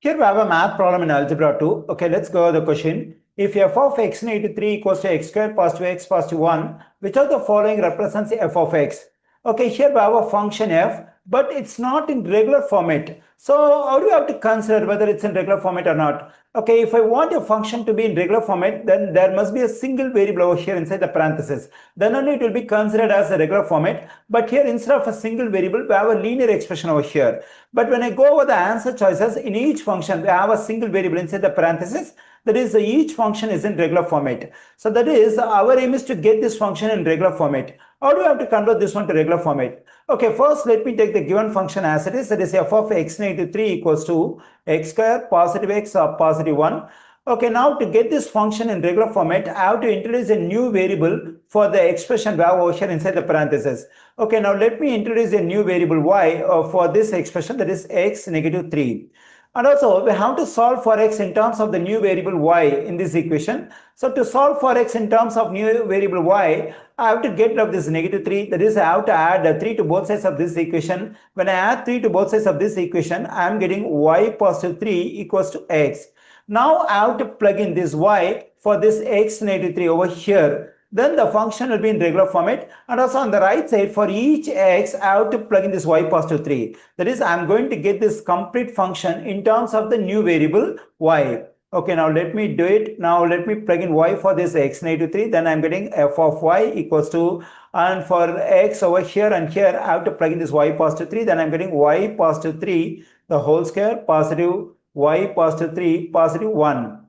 Here we have a math problem in algebra 2. Okay, let's go to the question. If f of x negative 3 equals to x square positive x positive 1, which of the following represents f of x? Okay, here we have a function f, but it's not in regular format. So how do you have to consider whether it's in regular format or not? Okay, if I want a function to be in regular format, then there must be a single variable over here inside the parenthesis. Then only it will be considered as a regular format. But here instead of a single variable, we have a linear expression over here. But when I go over the answer choices, in each function, we have a single variable inside the parenthesis. That is, each function is in regular format. So that is, our aim is to get this function in regular format. How do we have to convert this one to regular format? Okay, first let me take the given function as it is. That is f of x negative 3 equals to x square positive x or positive 1. Okay, now to get this function in regular format, I have to introduce a new variable for the expression we have over here inside the parenthesis. Okay, now let me introduce a new variable y for this expression, that is x negative 3. And also, we have to solve for x in terms of the new variable y in this equation. So to solve for x in terms of new variable y, I have to get rid of this negative 3. That is, I have to add 3 to both sides of this equation. When I add 3 to both sides of this equation, I am getting y positive 3 equals to x. Now I have to plug in this y for this x negative 3 over here. Then the function will be in regular format, and also on the right side for each x I have to plug in this y positive 3. That is, I am going to get this complete function in terms of the new variable y. Okay, now let me do it. Now let me plug in y for this x negative 3. Then I am getting f of y equals to, and for x over here and here I have to plug in this y positive 3. Then I am getting y positive 3 the whole square positive y positive 3 positive 1.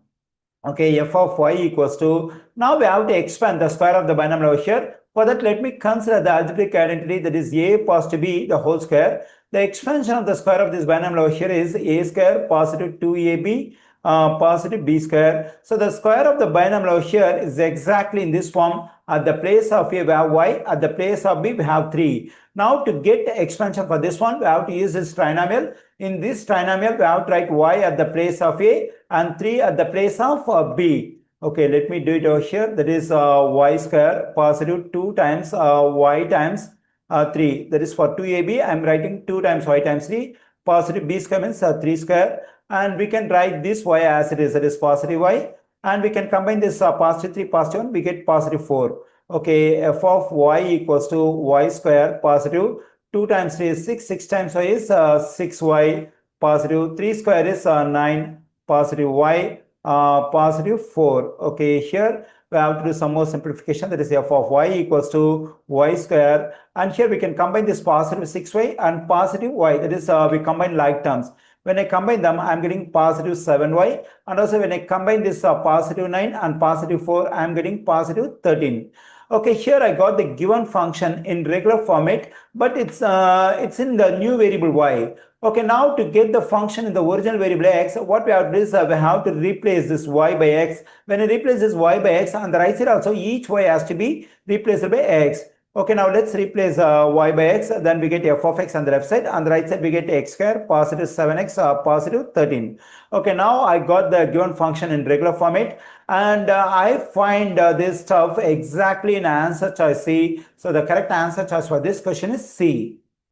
Okay, f of y equals to, now we have to expand the square of the binomial over here. For that, let me consider the algebraic identity, that is a positive b the whole square. The expansion of the square of this binomial over here is a square positive 2ab positive b square. So the square of the binomial over here is exactly in this form. At the place of a we have y, at the place of b we have 3. Now to get the expansion for this one, we have to use this trinomial. In this trinomial, we have to write y at the place of a and 3 at the place of b. Okay, let me do it over here. That is y square positive 2 times y times 3. That is for 2ab, I am writing 2 times y times 3. Positive b square means 3 square. And we can write this y as it is, that is positive y. And we can combine this positive 3, positive 1, we get positive 4. Okay, f of y equals to y square positive 2 times 3 is 6, 6 times y is 6y, positive 3 square is 9, positive y, positive 4. Okay, here we have to do some more simplification, that is f of y equals to y square, and here we can combine this positive 6y and positive y, that is we combine like terms. When I combine them, I am getting positive 7y, and also when I combine this positive 9 and positive 4, I am getting positive 13. Okay, here I got the given function in regular format, but it's in the new variable y. Okay, now to get the function in the original variable x, what we have to do is we have to replace this y by x. When I replace this y by x, on the right side also each y has to be replaced by x. Okay, now let's replace y by x, then we get f of x on the left side. On the right side, we get x square positive 7x positive 13. Okay, now I got the given function in regular format, and I find this stuff exactly in answer choice C. So the correct answer choice for this question is C.